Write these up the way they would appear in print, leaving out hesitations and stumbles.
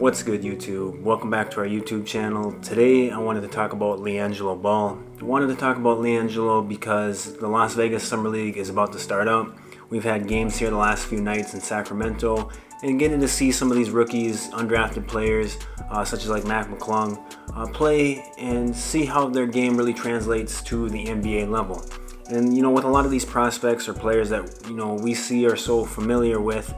What's good, YouTube? Welcome back to our YouTube channel. Today I wanted to talk about Liangelo Ball. I wanted to talk about Liangelo because the Las Vegas Summer League is about to start up. We've had games here the last few nights in Sacramento, and getting to see some of these rookies, undrafted players, such as like Mac McClung, play and see how their game really translates to the NBA level. And with a lot of these prospects or players that we see are so familiar with,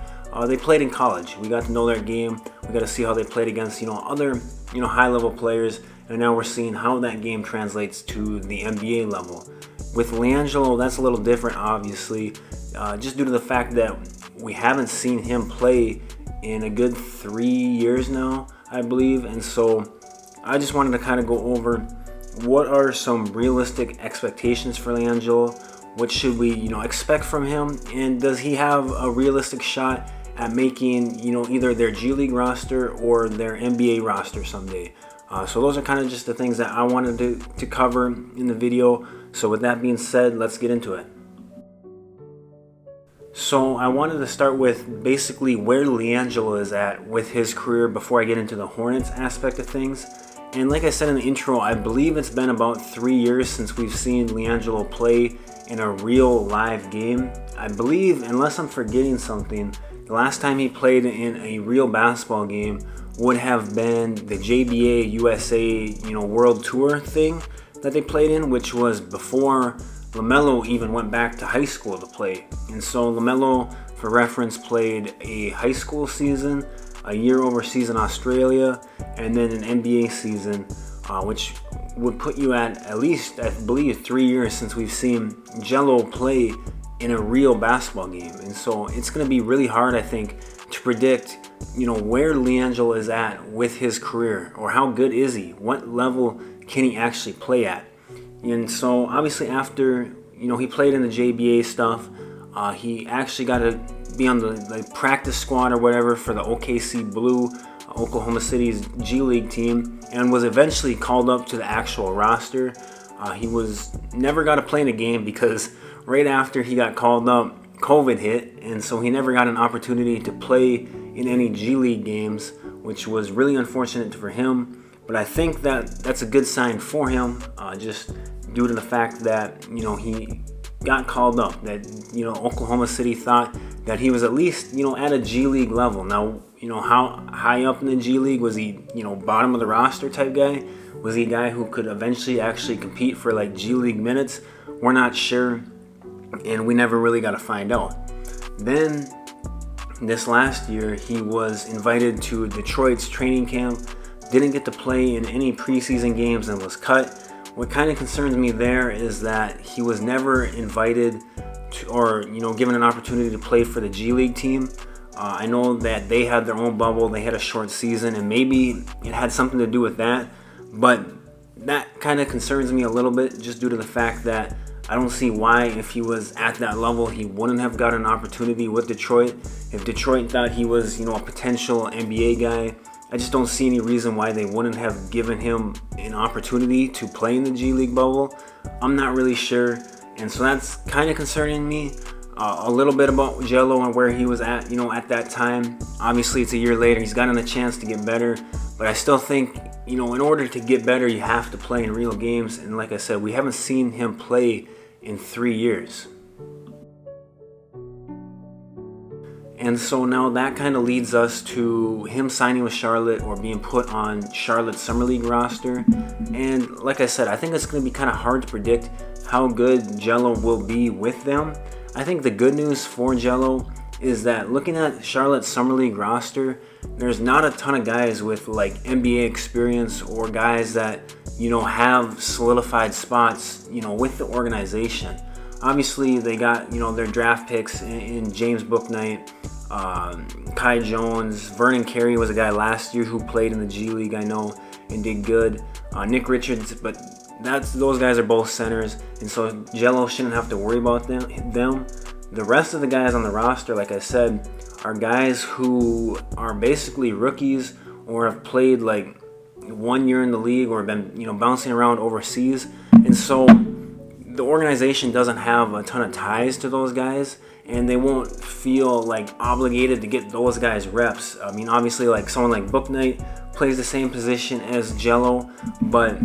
they played in college. We got to know their game. We got to see how they played against other high-level players, and now we're seeing how that game translates to the NBA level. With Liangelo, that's a little different, obviously, just due to the fact that we haven't seen him play in a good 3 years now, I believe. And so I just wanted to kind of go over what are some realistic expectations for Liangelo. What should we expect from him, and does he have a realistic shot at making either their G League roster or their NBA roster someday? So those are kind of just the things that I wanted to cover in the video. So with that being said, let's get into it. So I wanted to start with basically where Liangelo is at with his career before I get into the Hornets aspect of things. And like I said in the intro, I believe it's been about 3 years since we've seen Liangelo play in a real live game. I believe, unless I'm forgetting something, the last time he played in a real basketball game would have been the JBA USA World Tour thing that they played in, which was before LaMelo even went back to high school to play. And so LaMelo, for reference, played a high school season, a year overseas in Australia, and then an NBA season, which would put you at least, I believe, 3 years since we've seen Jello play in a real basketball game. And so it's going to be really hard, I think, to predict where Liangelo is at with his career, or how good is he, what level can he actually play at. And so obviously after he played in the JBA stuff, he actually got to be on the practice squad or whatever for the OKC Blue, Oklahoma City's G League team, and was eventually called up to the actual roster. He never got to play in a game because right after he got called up, COVID hit, and so he never got an opportunity to play in any G League games, which was really unfortunate for him. But I think that's a good sign for him, just due to the fact that he got called up, that Oklahoma City thought that he was at least at a G League level. Now how high up in the G League was he? Bottom of the roster type guy? Was he a guy who could eventually actually compete for like G League minutes? We're not sure, and we never really got to find out. Then this last year he was invited to Detroit's training camp, didn't get to play in any preseason games and was cut. What kind of concerns me there is that he was never invited to, or given an opportunity to play for the G League team. I know that they had their own bubble, they had a short season, and maybe it had something to do with that, but that kind of concerns me a little bit, just due to the fact that I don't see why, if he was at that level, he wouldn't have got an opportunity with Detroit. If Detroit thought he was a potential NBA guy, I just don't see any reason why they wouldn't have given him an opportunity to play in the G League bubble. I'm not really sure, and so that's kind of concerning me. A little bit about Jello and where he was at, at that time. Obviously, it's a year later. He's gotten a chance to get better, but I still think, in order to get better, you have to play in real games. And like I said, we haven't seen him play in 3 years. And so now that kind of leads us to him signing with Charlotte, or being put on Charlotte's Summer League roster. And like I said, I think it's going to be kind of hard to predict how good Jello will be with them. I think the good news for Jello is that looking at Charlotte's Summer League roster, there's not a ton of guys with like NBA experience, or guys that have solidified spots with the organization. Obviously they got their draft picks in James Bouknight, Kai Jones, Vernon Carey was a guy last year who played in the G League, I know, and did good. Nick Richards, but those guys are both centers, and so Jello shouldn't have to worry about them. The rest of the guys on the roster, like I said, are guys who are basically rookies, or have played like 1 year in the league, or been bouncing around overseas, and so the organization doesn't have a ton of ties to those guys, and they won't feel like obligated to get those guys reps. I mean, obviously, like someone like Book Knight plays the same position as Jello, but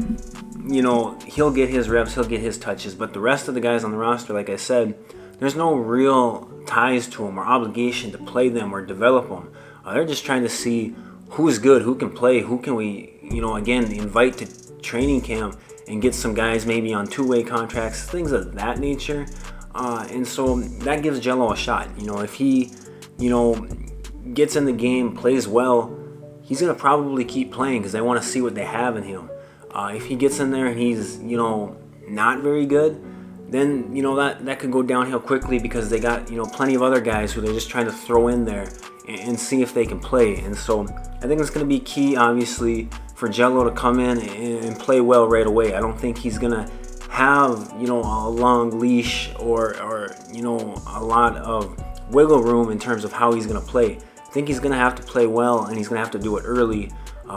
you know, he'll get his reps, he'll get his touches. But the rest of the guys on the roster, like I said, there's no real ties to them or obligation to play them or develop them. They're just trying to see who's good, who can play, who can we, you know, again, invite to training camp and get some guys maybe on two-way contracts, things of that nature. And so that gives Jello a shot. You know, if he, you know, gets in the game, plays well, he's going to probably keep playing because they want to see what they have in him. If he gets in there and he's, you know, not very good, then, you know, that could go downhill quickly because they got, you know, plenty of other guys who they're just trying to throw in there and see if they can play. And so I think it's going to be key, obviously, for Jello to come in and play well right away. I don't think he's going to have, you know, a long leash or you know, a lot of wiggle room in terms of how he's going to play. I think he's going to have to play well, and he's going to have to do it early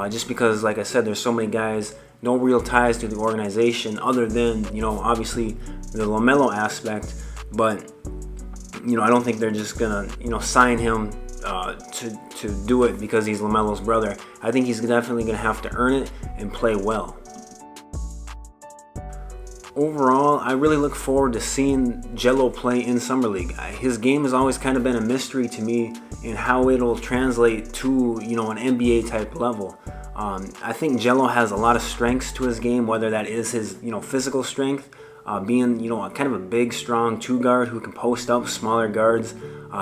just because, like I said, there's so many guys, no real ties to the organization other than, you know, obviously the LaMelo aspect. But, you know, I don't think they're just going to, you know, sign him to do it because he's LaMelo's brother. I think he's definitely going to have to earn it and play well. Overall, I really look forward to seeing Jello play in Summer League. His game has always kind of been a mystery to me in how it'll translate to, you know, an NBA type level. I think Jello has a lot of strengths to his game, whether that is his, you know, physical strength, being, you know, kind of a big, strong two guard who can post up smaller guards.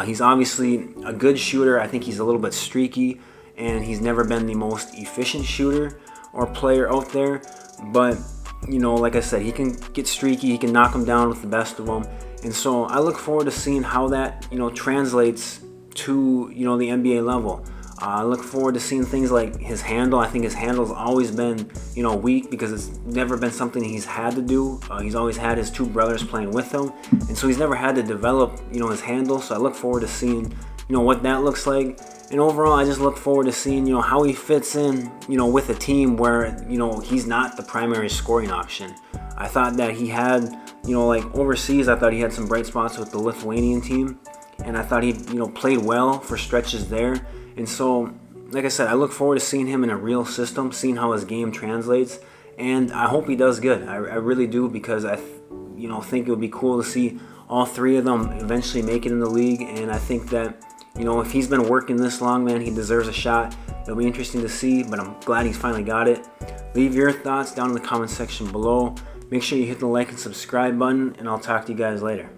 He's obviously a good shooter. I think he's a little bit streaky, and he's never been the most efficient shooter or player out there. But, you know, like I said, he can get streaky. He can knock them down with the best of them. And so I look forward to seeing how that, you know, translates to, you know, the NBA level. I look forward to seeing things like his handle. I think his handle's always been, you know, weak because it's never been something he's had to do. He's always had his two brothers playing with him, and so he's never had to develop, you know, his handle. So I look forward to seeing, you know, what that looks like. And overall, I just look forward to seeing, you know, how he fits in, you know, with a team where, you know, he's not the primary scoring option. I thought that he had, you know, like overseas, I thought he had some bright spots with the Lithuanian team, and I thought he, you know, played well for stretches there. And so, like I said, I look forward to seeing him in a real system, seeing how his game translates, and I hope he does good. I really do, because I, you know, think it would be cool to see all three of them eventually make it in the league. And I think that, you know, if he's been working this long, man, he deserves a shot. It'll be interesting to see, but I'm glad he's finally got it. Leave your thoughts down in the comment section below. Make sure you hit the like and subscribe button, and I'll talk to you guys later.